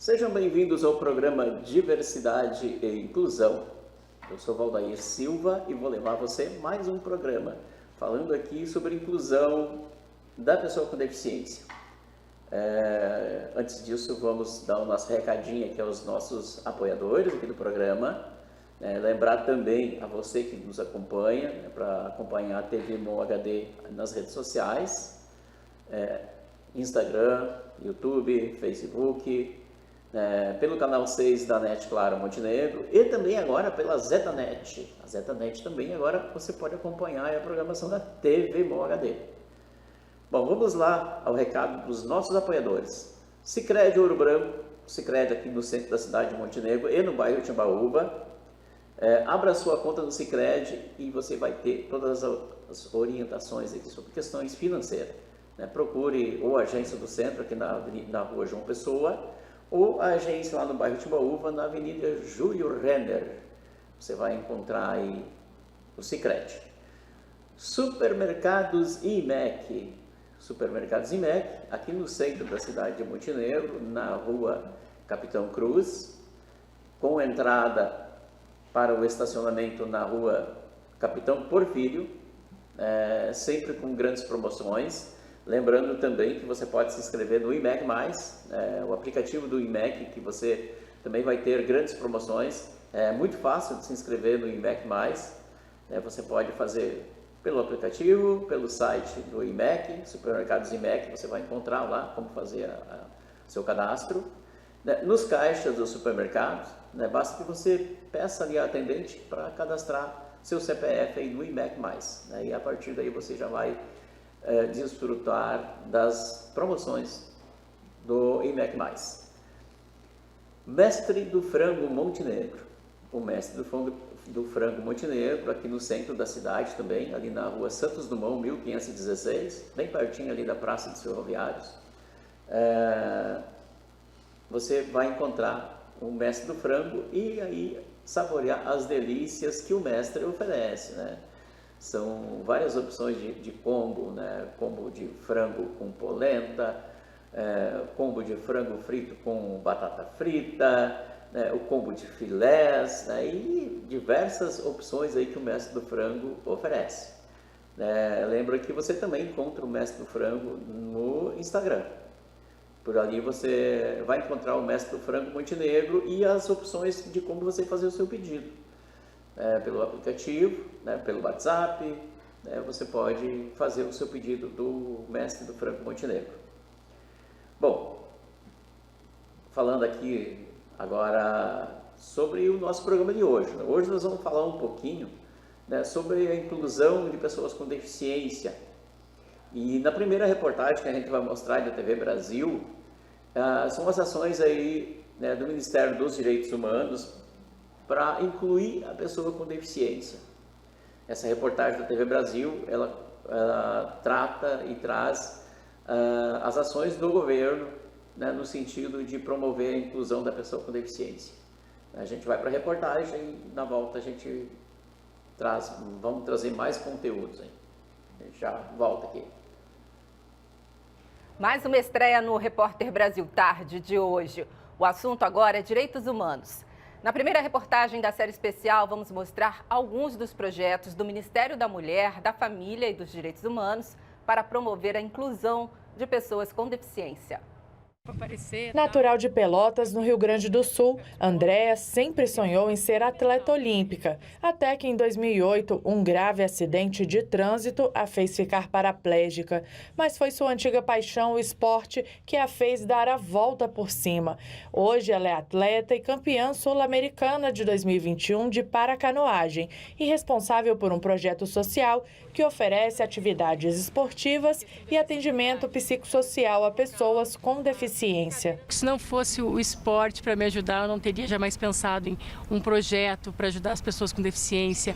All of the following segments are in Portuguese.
Sejam bem-vindos ao programa Diversidade e Inclusão. Eu sou Valdair Silva e vou levar você mais um programa falando aqui sobre a inclusão da pessoa com deficiência. Antes disso, vamos dar o nosso recadinho aqui aos nossos apoiadores aqui do programa. Lembrar também a você que nos acompanha, para acompanhar a TV Mon HD nas redes sociais, Instagram, YouTube, Facebook, pelo canal 6 da NET Claro Montenegro e também agora pela ZetaNet. A ZetaNet também agora você pode acompanhar a programação da TV Mon HD. Bom, vamos lá ao recado dos nossos apoiadores. Sicredi Ouro Branco, Sicredi aqui no centro da cidade de Montenegro e no bairro Timbaúba. Abra sua conta no Sicredi e você vai ter todas as orientações aqui sobre questões financeiras. Procure ou a agência do centro aqui na rua João Pessoa ou a agência lá no bairro Timbaúba, na avenida Júlio Renner. Você vai encontrar aí o Sicredi. Supermercados IMEC. Supermercados IMEC, aqui no centro da cidade de Montenegro, na rua Capitão Cruz, com entrada para o estacionamento na rua Capitão Porfírio, sempre com grandes promoções. Lembrando também que você pode se inscrever no IMEC+, o aplicativo do IMEC, que você também vai ter grandes promoções. É muito fácil de se inscrever no IMEC+, você pode fazer pelo aplicativo, pelo site do IMEC, Supermercados IMEC, você vai encontrar lá como fazer seu cadastro. Nos caixas dos supermercados, basta que você peça ali a atendente para cadastrar seu CPF aí no IMEC+. E a partir daí você já vai desfrutar das promoções do IMEC+. Mestre do Frango Montenegro. O Mestre do Frango Montenegro, aqui no centro da cidade também, ali na rua Santos Dumont, 1516, bem pertinho ali da Praça dos Ferroviários. Você vai encontrar o Mestre do Frango e aí saborear as delícias que o mestre oferece, São várias opções de combo, combo de frango com polenta, combo de frango frito com batata frita, o combo de filés, e diversas opções aí que o Mestre do Frango oferece. Lembra que você também encontra o Mestre do Frango no Instagram. Por ali você vai encontrar o Mestre do Frango Montenegro e as opções de como você fazer o seu pedido. Pelo aplicativo, pelo WhatsApp, você pode fazer o seu pedido do Mestre do Frango Montenegro. Bom, falando aqui agora sobre o nosso programa de hoje. Hoje nós vamos falar um pouquinho sobre a inclusão de pessoas com deficiência. E na primeira reportagem que a gente vai mostrar da TV Brasil, são as ações aí do Ministério dos Direitos Humanos para incluir a pessoa com deficiência. Essa reportagem da TV Brasil, ela trata e traz as ações do governo, no sentido de promover a inclusão da pessoa com deficiência. A gente vai para a reportagem e na volta a gente vamos trazer mais conteúdos. A gente já volta aqui. Mais uma estreia no Repórter Brasil Tarde de hoje. O assunto agora é direitos humanos. Na primeira reportagem da série especial, vamos mostrar alguns dos projetos do Ministério da Mulher, da Família e dos Direitos Humanos para promover a inclusão de pessoas com deficiência. Natural de Pelotas, no Rio Grande do Sul, Andréa sempre sonhou em ser atleta olímpica, até que em 2008 um grave acidente de trânsito a fez ficar paraplégica. Mas foi sua antiga paixão, o esporte, que a fez dar a volta por cima. Hoje ela é atleta e campeã sul-americana de 2021 de paracanoagem e responsável por um projeto social que oferece atividades esportivas e atendimento psicossocial a pessoas com deficiência. Se não fosse o esporte para me ajudar, eu não teria jamais pensado em um projeto para ajudar as pessoas com deficiência.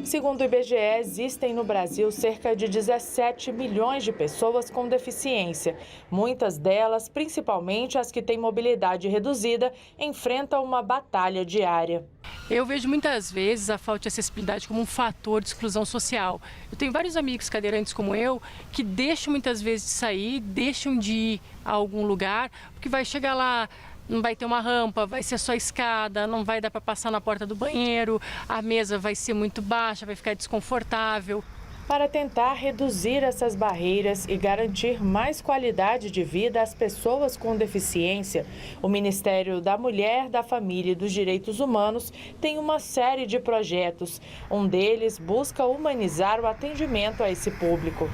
Segundo o IBGE, existem no Brasil cerca de 17 milhões de pessoas com deficiência. Muitas delas, principalmente as que têm mobilidade reduzida, enfrentam uma batalha diária. Eu vejo muitas vezes a falta de acessibilidade como um fator de exclusão social. Eu tenho vários amigos cadeirantes como eu que deixam muitas vezes de sair, deixam de ir a algum lugar, porque vai chegar lá não vai ter uma rampa, vai ser só escada, não vai dar para passar na porta do banheiro, a mesa vai ser muito baixa, vai ficar desconfortável. Para tentar reduzir essas barreiras e garantir mais qualidade de vida às pessoas com deficiência, o Ministério da Mulher, da Família e dos Direitos Humanos tem uma série de projetos. Um deles busca humanizar o atendimento a esse público.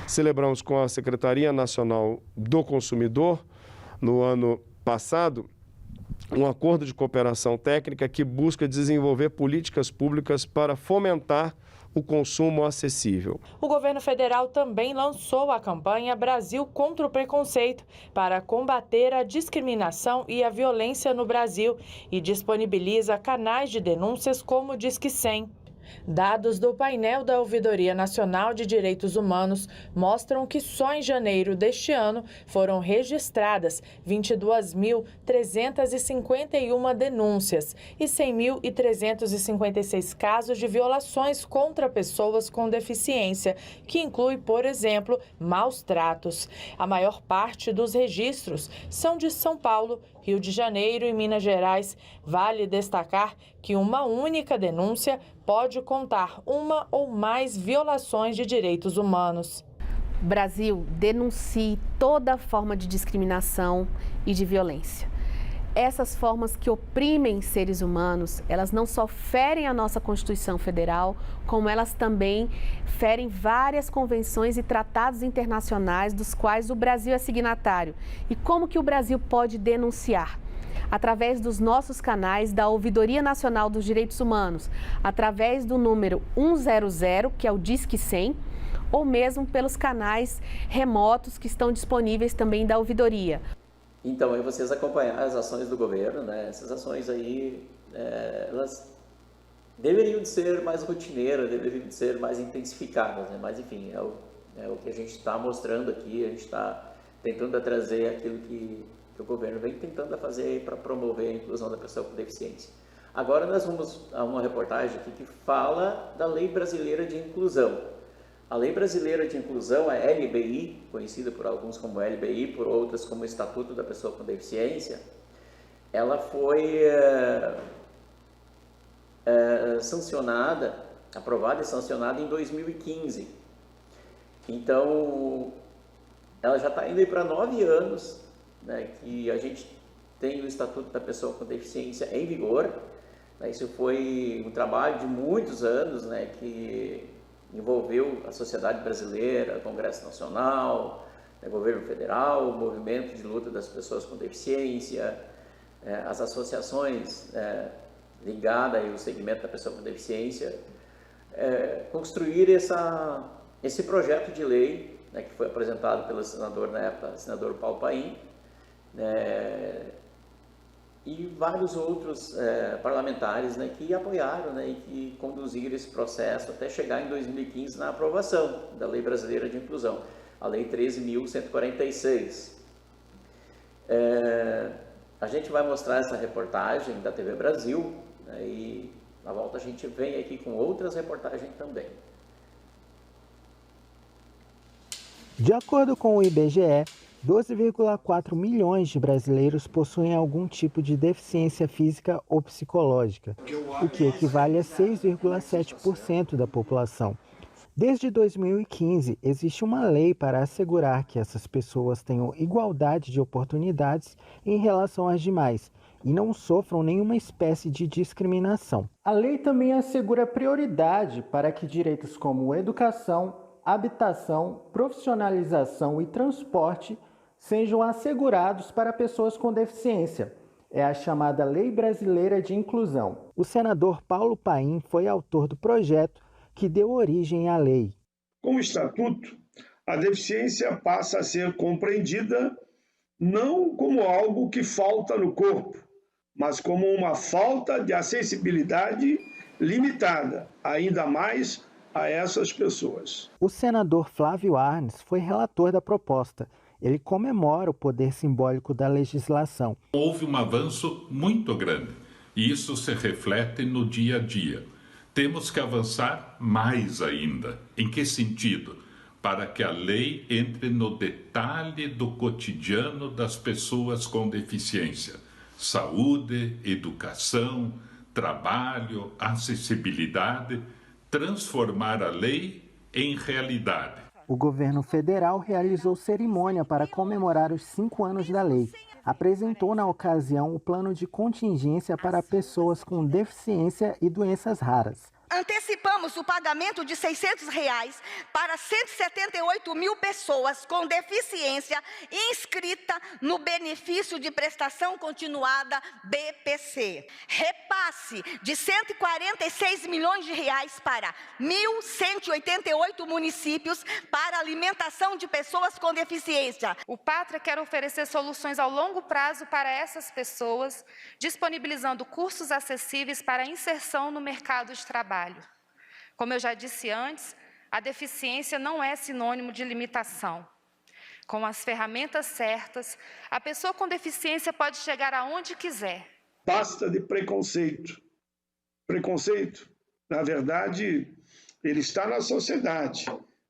Celebramos com a Secretaria Nacional do Consumidor, no ano passado, um acordo de cooperação técnica que busca desenvolver políticas públicas para fomentar o consumo acessível. O governo federal também lançou a campanha Brasil contra o Preconceito para combater a discriminação e a violência no Brasil e disponibiliza canais de denúncias como o Disque 100. Dados do painel da Ouvidoria Nacional de Direitos Humanos mostram que só em janeiro deste ano foram registradas 22.351 denúncias e 100.356 casos de violações contra pessoas com deficiência, que inclui, por exemplo, maus tratos. A maior parte dos registros são de São Paulo, Rio de Janeiro e Minas Gerais. Vale destacar que uma única denúncia pode contar uma ou mais violações de direitos humanos. Brasil, denuncie toda forma de discriminação e de violência. Essas formas que oprimem seres humanos, elas não só ferem a nossa Constituição Federal, como elas também ferem várias convenções e tratados internacionais dos quais o Brasil é signatário. E como que o Brasil pode denunciar? Através dos nossos canais da Ouvidoria Nacional dos Direitos Humanos, através do número 100, que é o Disque 100, ou mesmo pelos canais remotos que estão disponíveis também da Ouvidoria. Então, aí vocês acompanhar as ações do governo, né? Essas ações aí, elas deveriam de ser mais rotineiras, deveriam de ser mais intensificadas, né? Mas, enfim, é o que a gente está mostrando aqui, a gente está tentando trazer aquilo que o governo vem tentando fazer para promover a inclusão da pessoa com deficiência. Agora nós vamos a uma reportagem aqui que fala da Lei Brasileira de Inclusão. A Lei Brasileira de Inclusão, a LBI, conhecida por alguns como LBI, por outros como Estatuto da Pessoa com Deficiência, ela foi aprovada e sancionada em 2015. Então, ela já está indo para 9 anos, né, que a gente tem o Estatuto da Pessoa com Deficiência em vigor. Isso foi um trabalho de muitos anos, né, que envolveu a sociedade brasileira, o Congresso Nacional, o governo federal, o movimento de luta das pessoas com deficiência, as associações ligadas ao segmento da pessoa com deficiência, construir esse projeto de lei, né, que foi apresentado pelo senador, na época, senador Paulo Paim, e vários outros parlamentares, né, que apoiaram, né, e que conduziram esse processo até chegar em 2015 na aprovação da Lei Brasileira de Inclusão, a Lei 13.146. A gente vai mostrar essa reportagem da TV Brasil, né, e na volta a gente vem aqui com outras reportagens também. De acordo com o IBGE, 12,4 milhões de brasileiros possuem algum tipo de deficiência física ou psicológica, o que equivale a 6,7% da população. Desde 2015, existe uma lei para assegurar que essas pessoas tenham igualdade de oportunidades em relação às demais e não sofram nenhuma espécie de discriminação. A lei também assegura prioridade para que direitos como educação, habitação, profissionalização e transporte sejam assegurados para pessoas com deficiência. É a chamada Lei Brasileira de Inclusão. O senador Paulo Paim foi autor do projeto que deu origem à lei. Com o Estatuto, a deficiência passa a ser compreendida não como algo que falta no corpo, mas como uma falta de acessibilidade limitada, ainda mais a essas pessoas. O senador Flávio Arnes foi relator da proposta. Ele comemora o poder simbólico da legislação. Houve um avanço muito grande e isso se reflete no dia a dia. Temos que avançar mais ainda. Em que sentido? para que a lei entre no detalhe do cotidiano das pessoas com deficiência: saúde, educação, trabalho, acessibilidade, transformar a lei em realidade. O governo federal realizou cerimônia para comemorar os 5 anos da lei. Apresentou na ocasião o plano de contingência para pessoas com deficiência e doenças raras. Antecipamos o pagamento de R$ 600 para 178 mil pessoas com deficiência inscrita no benefício de prestação continuada BPC. Repasse de R$ 146 milhões para 1.188 municípios para alimentação de pessoas com deficiência. O Pátria quer oferecer soluções ao longo prazo para essas pessoas, disponibilizando cursos acessíveis para inserção no mercado de trabalho. Como eu já disse antes, a deficiência não é sinônimo de limitação. Com as ferramentas certas, a pessoa com deficiência pode chegar aonde quiser. Basta de preconceito. Preconceito, na verdade, ele está na sociedade.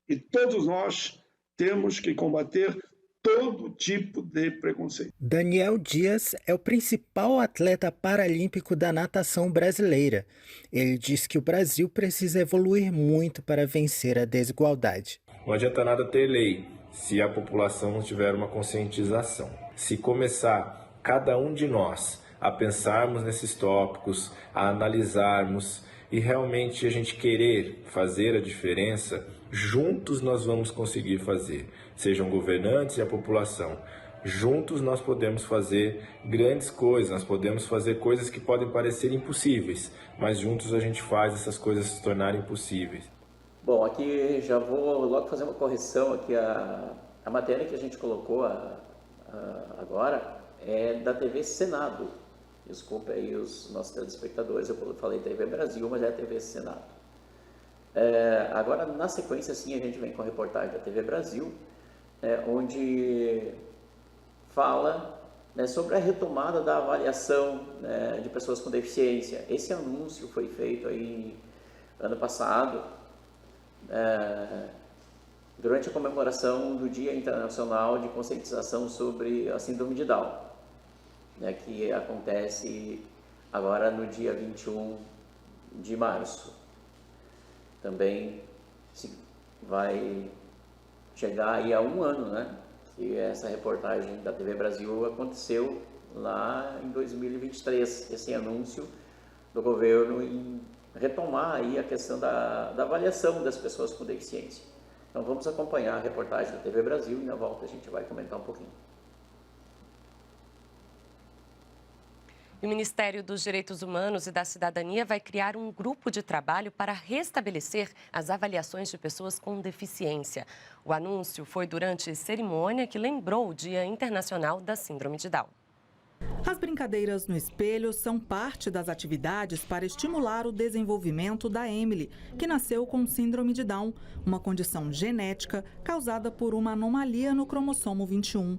E todos nós temos que combater todo tipo de preconceito. Daniel Dias é o principal atleta paralímpico da natação brasileira. Ele diz que o Brasil precisa evoluir muito para vencer a desigualdade. Não adianta nada ter lei se a população não tiver uma conscientização. Se começar cada um de nós a pensarmos nesses tópicos, a analisarmos e realmente a gente querer fazer a diferença, juntos nós vamos conseguir fazer. Sejam governantes e a população. Juntos nós podemos fazer grandes coisas, nós podemos fazer coisas que podem parecer impossíveis, mas juntos a gente faz essas coisas se tornarem possíveis. Bom, aqui já vou logo fazer uma correção aqui. A matéria que a gente colocou agora é da TV Senado. Desculpa aí os nossos telespectadores, eu falei TV Brasil, mas é a TV Senado. Agora, na sequência, sim, a gente vem com a reportagem da TV Brasil, onde fala sobre a retomada da avaliação de pessoas com deficiência. Esse anúncio foi feito aí ano passado, durante a comemoração do Dia Internacional de Conscientização sobre a Síndrome de Down, que acontece agora no dia 21 de março. Também vai chegar aí a 1 ano, que essa reportagem da TV Brasil aconteceu lá em 2023, esse anúncio do governo em retomar aí a questão da avaliação das pessoas com deficiência. Então vamos acompanhar a reportagem da TV Brasil e na volta a gente vai comentar um pouquinho. O Ministério dos Direitos Humanos e da Cidadania vai criar um grupo de trabalho para restabelecer as avaliações de pessoas com deficiência. O anúncio foi durante cerimônia que lembrou o Dia Internacional da Síndrome de Down. As brincadeiras no espelho são parte das atividades para estimular o desenvolvimento da Emily, que nasceu com síndrome de Down, uma condição genética causada por uma anomalia no cromossomo 21.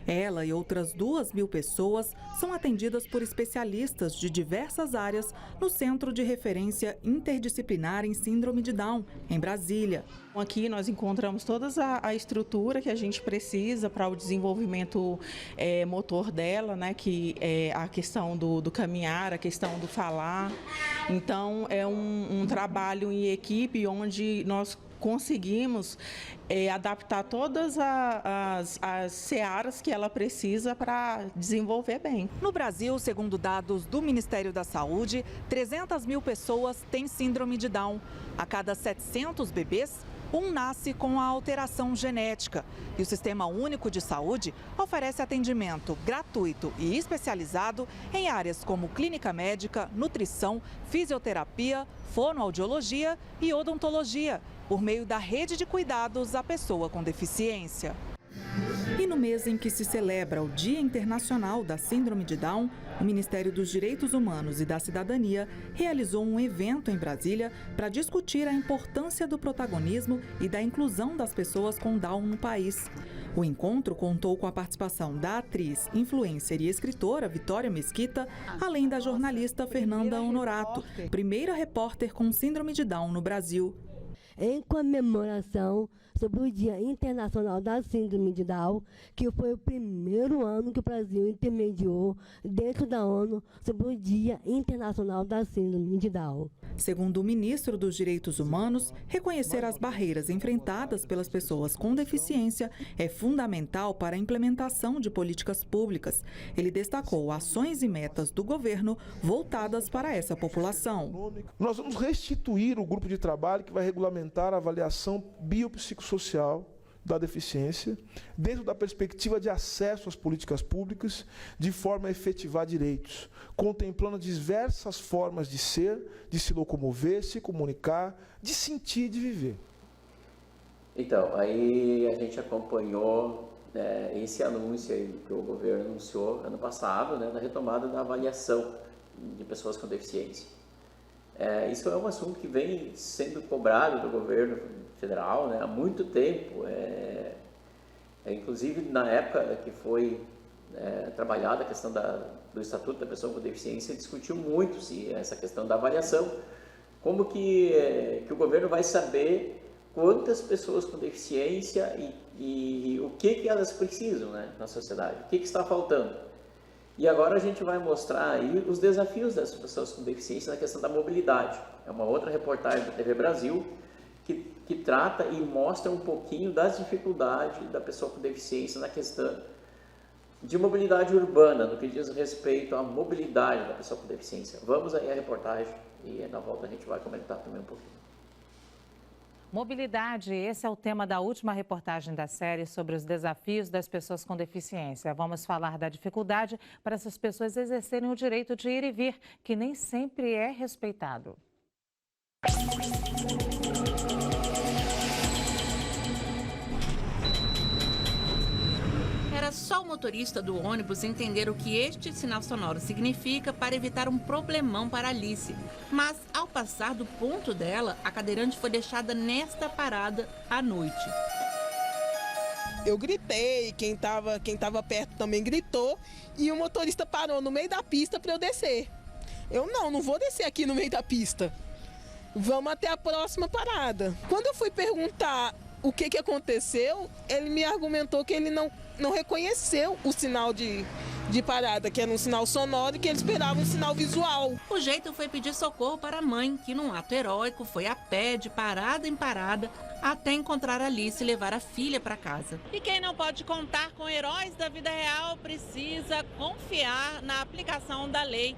Ela e outras 2.000 pessoas são atendidas por especialistas de diversas áreas no Centro de Referência Interdisciplinar em Síndrome de Down, em Brasília. Aqui nós encontramos toda a estrutura que a gente precisa para o desenvolvimento motor dela, que é a questão do caminhar, a questão do falar. Então, é um trabalho em equipe onde nós conseguimos adaptar todas as searas que ela precisa para desenvolver bem. No Brasil, segundo dados do Ministério da Saúde, 300.000 pessoas têm síndrome de Down. A cada 700 bebês, um nasce com a alteração genética. E o Sistema Único de Saúde oferece atendimento gratuito e especializado em áreas como clínica médica, nutrição, fisioterapia, fonoaudiologia e odontologia, por meio da rede de cuidados à pessoa com deficiência. E no mês em que se celebra o Dia Internacional da Síndrome de Down, o Ministério dos Direitos Humanos e da Cidadania realizou um evento em Brasília para discutir a importância do protagonismo e da inclusão das pessoas com Down no país. O encontro contou com a participação da atriz, influencer e escritora Vitória Mesquita, além da jornalista Fernanda Honorato, primeira repórter com síndrome de Down no Brasil. Em comemoração sobre o Dia Internacional da Síndrome de Down, que foi o primeiro ano que o Brasil intermediou dentro da ONU sobre o Dia Internacional da Síndrome de Down. Segundo o ministro dos Direitos Humanos, reconhecer as barreiras enfrentadas pelas pessoas com deficiência é fundamental para a implementação de políticas públicas. Ele destacou ações e metas do governo voltadas para essa população. Nós vamos restituir o grupo de trabalho que vai regulamentar a avaliação biopsicossocial da deficiência, dentro da perspectiva de acesso às políticas públicas, de forma a efetivar direitos, contemplando diversas formas de ser, de se locomover, se comunicar, de sentir, de viver. Então, aí a gente acompanhou esse anúncio aí que o governo anunciou ano passado, da retomada da avaliação de pessoas com deficiência. Isso é um assunto que vem sendo cobrado do governo federal há muito tempo. Inclusive, na época que foi trabalhada a questão do Estatuto da Pessoa com Deficiência, discutiu muito essa questão da avaliação. Como que o governo vai saber quantas pessoas com deficiência e o que elas precisam na sociedade, o que está faltando. E agora a gente vai mostrar aí os desafios das pessoas com deficiência na questão da mobilidade. É uma outra reportagem da TV Brasil que trata e mostra um pouquinho das dificuldades da pessoa com deficiência na questão de mobilidade urbana, no que diz respeito à mobilidade da pessoa com deficiência. Vamos aí à reportagem e na volta a gente vai comentar também um pouquinho. Mobilidade, esse é o tema da última reportagem da série sobre os desafios das pessoas com deficiência. Vamos falar da dificuldade para essas pessoas exercerem o direito de ir e vir, que nem sempre é respeitado. Era só o motorista do ônibus entender o que este sinal sonoro significa para evitar um problemão para Alice. Mas, ao passar do ponto dela, a cadeirante foi deixada nesta parada à noite. Eu gritei, quem tava perto também gritou e o motorista parou no meio da pista para eu descer. Eu não vou descer aqui no meio da pista. Vamos até a próxima parada. Quando eu fui perguntar o que aconteceu, ele me argumentou que ele não reconheceu o sinal de parada, que era um sinal sonoro e que ele esperava um sinal visual. O jeito foi pedir socorro para a mãe, que num ato heróico foi a pé de parada em parada até encontrar Alice e levar a filha para casa. E quem não pode contar com heróis da vida real precisa confiar na aplicação da lei.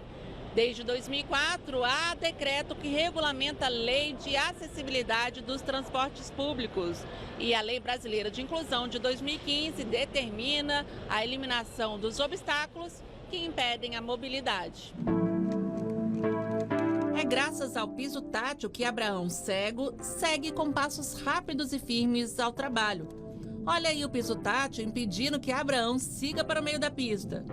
Desde 2004, há decreto que regulamenta a Lei de Acessibilidade dos Transportes Públicos. E a Lei Brasileira de Inclusão de 2015 determina a eliminação dos obstáculos que impedem a mobilidade. É graças ao piso tátil que Abraão, cego, segue com passos rápidos e firmes ao trabalho. Olha aí o piso tátil impedindo que Abraão siga para o meio da pista.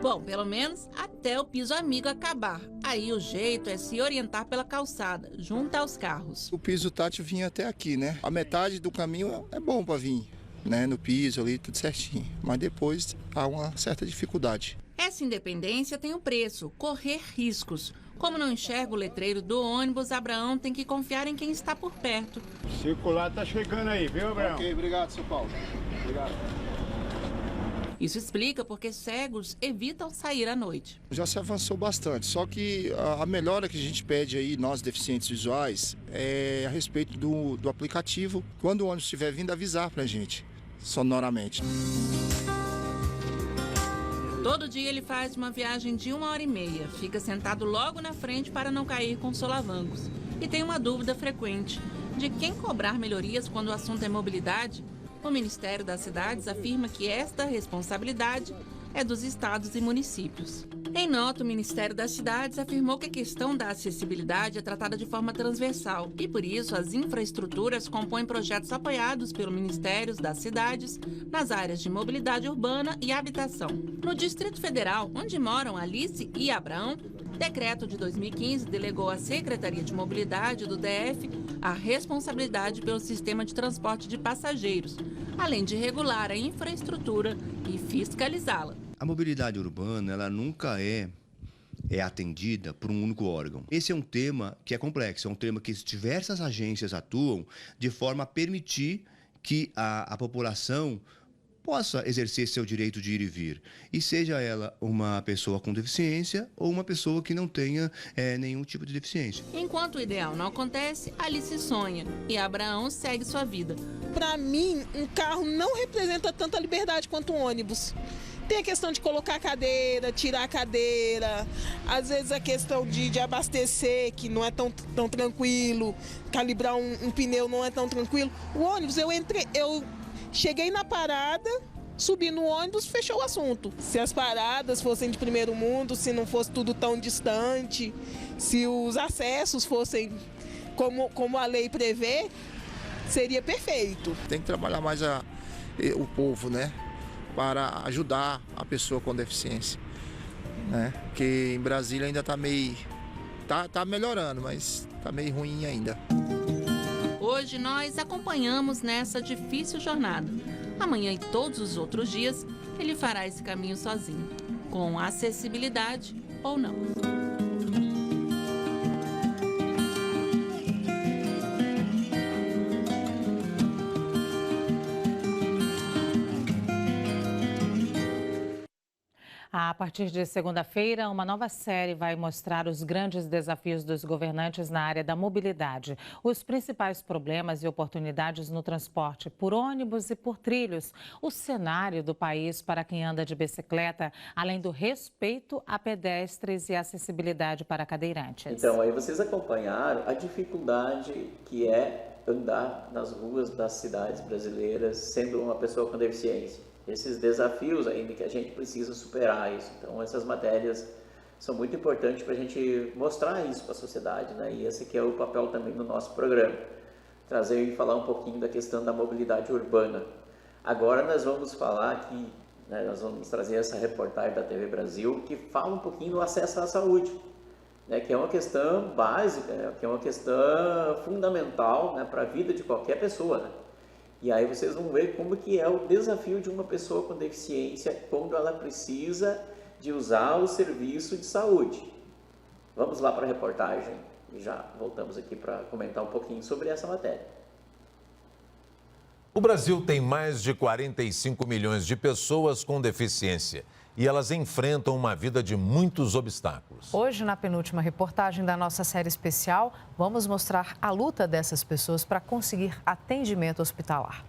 Bom, pelo menos até o piso amigo acabar. Aí o jeito é se orientar pela calçada, junto aos carros. O piso tátil vinha até aqui, A metade do caminho é bom para vir, No piso ali, tudo certinho. Mas depois há uma certa dificuldade. Essa independência tem um preço, correr riscos. Como não enxerga o letreiro do ônibus, Abraão tem que confiar em quem está por perto. O circular tá chegando aí, viu, Abraão? Ok, obrigado, seu Paulo. Obrigado. Isso explica porque cegos evitam sair à noite. Já se avançou bastante, só que a melhora que a gente pede aí, nós deficientes visuais, é a respeito do aplicativo. Quando o ônibus estiver vindo, avisar pra gente, sonoramente. Todo dia ele faz uma viagem de 1h30, fica sentado logo na frente para não cair com solavancos. E tem uma dúvida frequente, de quem cobrar melhorias quando o assunto é mobilidade? O Ministério das Cidades afirma que esta responsabilidade é dos estados e municípios. Em nota, o Ministério das Cidades afirmou que a questão da acessibilidade é tratada de forma transversal e, por isso, as infraestruturas compõem projetos apoiados pelo Ministério das Cidades nas áreas de mobilidade urbana e habitação. No Distrito Federal, onde moram Alice e Abraão, decreto de 2015 delegou à Secretaria de Mobilidade do DF a responsabilidade pelo sistema de transporte de passageiros, além de regular a infraestrutura e fiscalizá-la. A mobilidade urbana, ela nunca é atendida por um único órgão. Esse é um tema que é complexo, é um tema que diversas agências atuam de forma a permitir que a população possa exercer seu direito de ir e vir, e seja ela uma pessoa com deficiência ou uma pessoa que não tenha nenhum tipo de deficiência. Enquanto o ideal não acontece, Alice sonha e Abraão segue sua vida. Para mim, um carro não representa tanta liberdade quanto um ônibus. Tem a questão de colocar a cadeira, tirar a cadeira, às vezes a questão de abastecer, que não é tão tranquilo, calibrar um pneu não é tão tranquilo. O ônibus, eu cheguei na parada, subi no ônibus, fechou o assunto. Se as paradas fossem de primeiro mundo, se não fosse tudo tão distante, se os acessos fossem como a lei prevê, seria perfeito. Tem que trabalhar mais o povo, né? Para ajudar a pessoa com deficiência, né? Porque em Brasília ainda está meio... Tá melhorando, mas está meio ruim ainda. Hoje nós acompanhamos nessa difícil jornada. Amanhã e todos os outros dias, ele fará esse caminho sozinho, com acessibilidade ou não. A partir de segunda-feira, uma nova série vai mostrar os grandes desafios dos governantes na área da mobilidade, os principais problemas e oportunidades no transporte por ônibus e por trilhos, o cenário do país para quem anda de bicicleta, além do respeito a pedestres e acessibilidade para cadeirantes. Então, aí vocês acompanharam a dificuldade que é andar nas ruas das cidades brasileiras sendo uma pessoa com deficiência. Esses desafios ainda que a gente precisa superar isso. Então, essas matérias são muito importantes para a gente mostrar isso para a sociedade, né? E esse aqui é o papel também do nosso programa, trazer e falar um pouquinho da questão da mobilidade urbana. Agora nós vamos falar aqui, né, nós vamos trazer essa reportagem da TV Brasil que fala um pouquinho do acesso à saúde, né, que é uma questão básica, né, que é uma questão fundamental, né, para a vida de qualquer pessoa, né? E aí vocês vão ver como que é o desafio de uma pessoa com deficiência quando ela precisa de usar o serviço de saúde. Vamos lá para a reportagem e já voltamos aqui para comentar um pouquinho sobre essa matéria. O Brasil tem mais de 45 milhões de pessoas com deficiência e elas enfrentam uma vida de muitos obstáculos. Hoje, na penúltima reportagem da nossa série especial, vamos mostrar a luta dessas pessoas para conseguir atendimento hospitalar.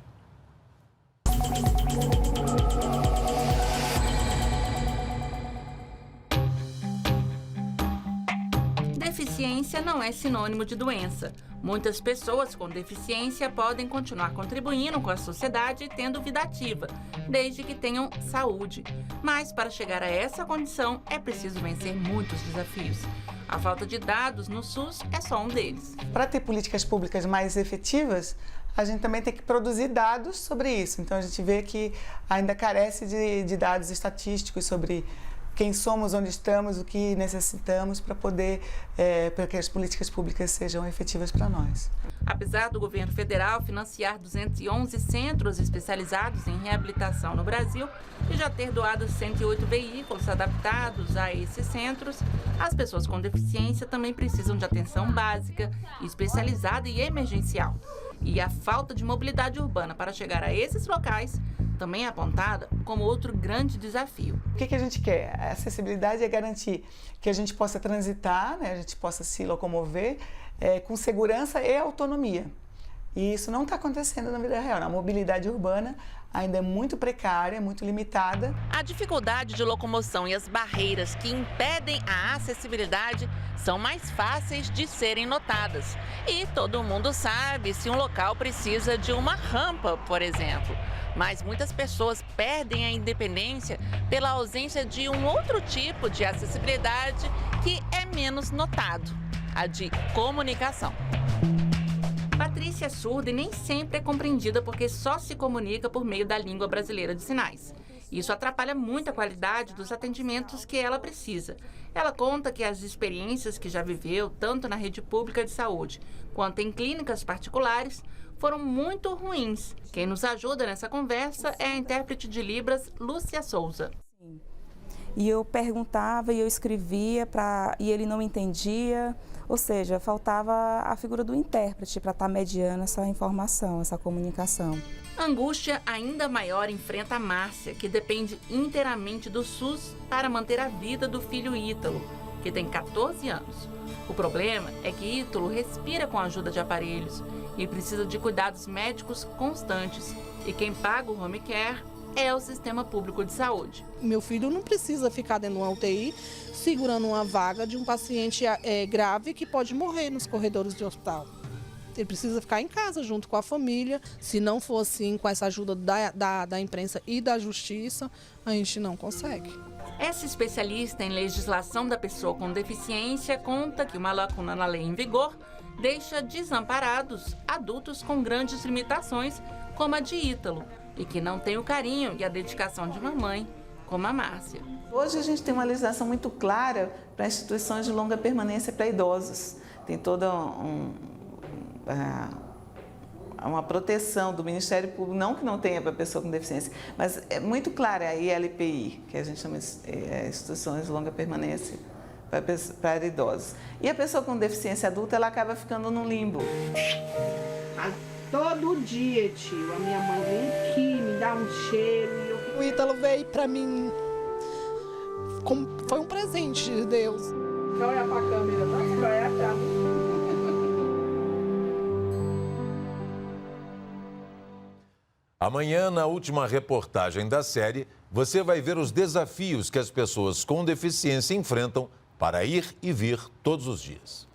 Deficiência não é sinônimo de doença. Muitas pessoas com deficiência podem continuar contribuindo com a sociedade e tendo vida ativa, desde que tenham saúde. Mas para chegar a essa condição é preciso vencer muitos desafios. A falta de dados no SUS é só um deles. Para ter políticas públicas mais efetivas, a gente também tem que produzir dados sobre isso. Então a gente vê que ainda carece de dados estatísticos sobre quem somos, onde estamos, o que necessitamos para que as políticas públicas sejam efetivas para nós. Apesar do governo federal financiar 211 centros especializados em reabilitação no Brasil e já ter doado 108 veículos adaptados a esses centros, as pessoas com deficiência também precisam de atenção básica, especializada e emergencial. E a falta de mobilidade urbana para chegar a esses locais também é apontada como outro grande desafio. O que a gente quer? A acessibilidade é garantir que a gente possa transitar, né, a gente possa se locomover com segurança e autonomia. E isso não está acontecendo na vida real. A mobilidade urbana ainda é muito precária, muito limitada. A dificuldade de locomoção e as barreiras que impedem a acessibilidade são mais fáceis de serem notadas. E todo mundo sabe se um local precisa de uma rampa, por exemplo. Mas muitas pessoas perdem a independência pela ausência de um outro tipo de acessibilidade que é menos notado, a de comunicação. Patrícia é surda e nem sempre é compreendida porque só se comunica por meio da língua brasileira de sinais. Isso atrapalha muito a qualidade dos atendimentos que ela precisa. Ela conta que as experiências que já viveu, tanto na rede pública de saúde quanto em clínicas particulares, foram muito ruins. Quem nos ajuda nessa conversa é a intérprete de Libras, Lúcia Souza. E eu perguntava e eu escrevia e ele não entendia, ou seja, faltava a figura do intérprete para estar mediando essa informação, essa comunicação. A angústia ainda maior enfrenta a Márcia, que depende inteiramente do SUS para manter a vida do filho Ítalo, que tem 14 anos. O problema é que Ítalo respira com a ajuda de aparelhos e precisa de cuidados médicos constantes. E quem paga o home care é o sistema público de saúde. Meu filho não precisa ficar dentro de uma UTI segurando uma vaga de um paciente grave que pode morrer nos corredores de hospital. Ele precisa ficar em casa junto com a família. Se não for assim, com essa ajuda da imprensa e da justiça, a gente não consegue. Essa especialista em legislação da pessoa com deficiência conta que uma lacuna na lei em vigor deixa desamparados adultos com grandes limitações, como a de Ítalo, e que não tem o carinho e a dedicação de mamãe, como a Márcia. Hoje a gente tem uma legislação muito clara para instituições de longa permanência para idosos. Tem toda uma proteção do Ministério Público, não que não tenha para pessoa com deficiência, mas é muito clara a ILPI, que a gente chama de instituições de longa permanência para idosos. E a pessoa com deficiência adulta, ela acaba ficando num limbo. Todo dia, tio, a minha mãe vem aqui, me dá um cheiro. O Ítalo veio para mim, foi um presente de Deus. Quer olhar para a câmera, tá? Você vai olhar para mim. Amanhã, na última reportagem da série, você vai ver os desafios que as pessoas com deficiência enfrentam para ir e vir todos os dias.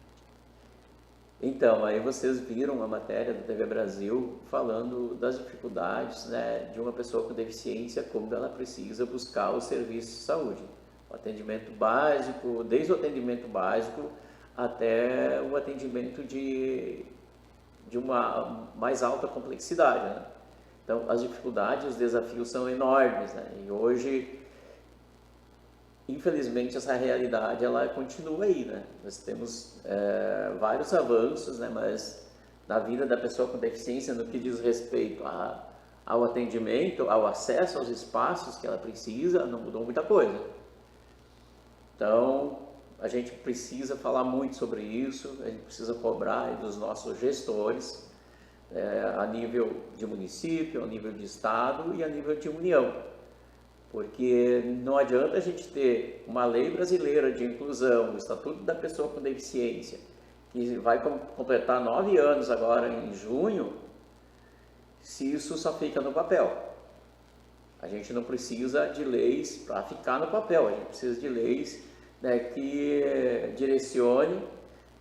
Então, aí vocês viram a matéria da TV Brasil falando das dificuldades, né, de uma pessoa com deficiência, como ela precisa buscar o serviço de saúde. O atendimento básico, desde o atendimento básico até o atendimento de uma mais alta complexidade, né? Então, as dificuldades, os desafios são enormes, né? E hoje, infelizmente, essa realidade ela continua aí, né? Nós temos vários avanços, né? Mas na vida da pessoa com deficiência, no que diz respeito ao atendimento, ao acesso aos espaços que ela precisa, não mudou muita coisa. Então, a gente precisa falar muito sobre isso, a gente precisa cobrar aí dos nossos gestores, a nível de município, a nível de estado e a nível de união. Porque não adianta a gente ter uma lei brasileira de inclusão, o Estatuto da Pessoa com Deficiência, que vai completar 9 anos agora em junho, se isso só fica no papel. A gente não precisa de leis para ficar no papel, a gente precisa de leis, né, que direcione,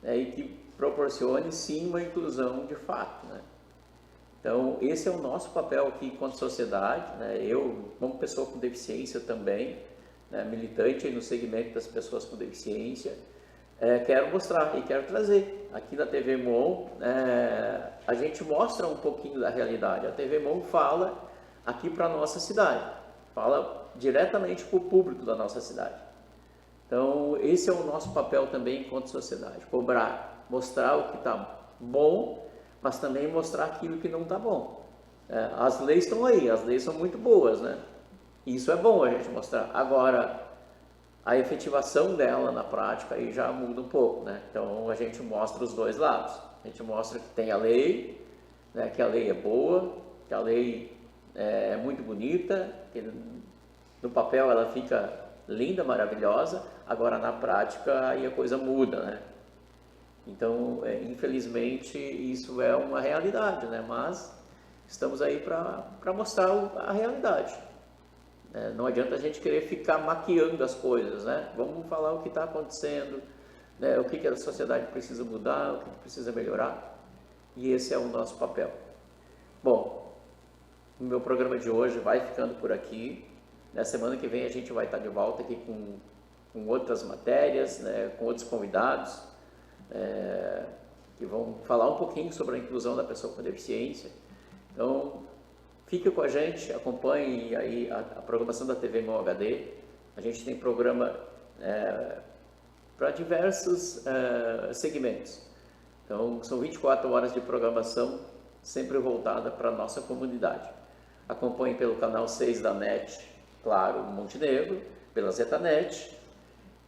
né, e que proporcione sim uma inclusão de fato, né? Então, esse é o nosso papel aqui enquanto sociedade, né? Eu, como pessoa com deficiência também, né, militante no segmento das pessoas com deficiência, quero mostrar e quero trazer. Aqui na TV MON, a gente mostra um pouquinho da realidade. A TV MON fala aqui para a nossa cidade, fala diretamente para o público da nossa cidade. Então, esse é o nosso papel também enquanto sociedade, cobrar, mostrar o que está bom, mas também mostrar aquilo que não está bom. As leis estão aí, as leis são muito boas, né? Isso é bom a gente mostrar. Agora, a efetivação dela na prática aí já muda um pouco, né? Então, a gente mostra os dois lados. A gente mostra que tem a lei, né, que a lei é boa, que a lei é muito bonita, que no papel ela fica linda, maravilhosa, agora na prática aí a coisa muda, né? Então, infelizmente, isso é uma realidade, né? Mas estamos aí para mostrar a realidade. Não adianta a gente querer ficar maquiando as coisas, né? Vamos falar o que está acontecendo, né? O que a sociedade precisa mudar, o que precisa melhorar. E esse é o nosso papel. Bom, o meu programa de hoje vai ficando por aqui. Na semana que vem a gente vai estar de volta aqui com outras matérias, né? Com outros convidados. Que vão falar um pouquinho sobre a inclusão da pessoa com deficiência. Então, fique com a gente, acompanhe aí a programação da TV MON HD. A gente tem programa para diversos segmentos. Então, são 24 horas de programação, sempre voltada para a nossa comunidade. Acompanhe pelo canal 6 da NET, claro, Montenegro, pela Zetanet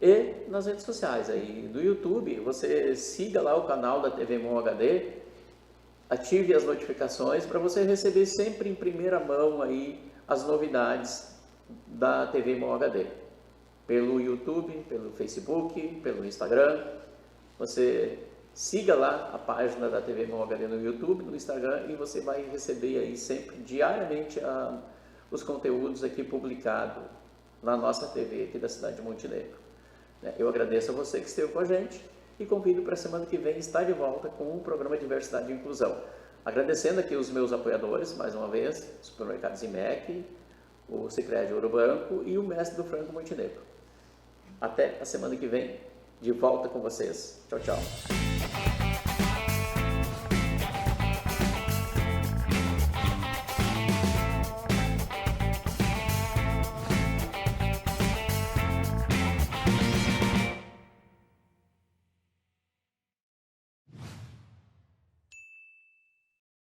e nas redes sociais aí do YouTube. Você siga lá o canal da TV Mon HD, ative as notificações para você receber sempre em primeira mão aí as novidades da TV Mon HD. Pelo YouTube, pelo Facebook, pelo Instagram. Você siga lá a página da TV Mon HD no YouTube, no Instagram, e você vai receber aí sempre, diariamente, os conteúdos aqui publicados na nossa TV aqui da cidade de Montenegro. Eu agradeço a você que esteve com a gente e convido para a semana que vem estar de volta com o programa Diversidade e Inclusão. Agradecendo aqui os meus apoiadores, mais uma vez, o Supermercado Zimec, o Sicredi Ouro Branco e o Mestre do Frango Montenegro. Até a semana que vem, de volta com vocês. Tchau, tchau.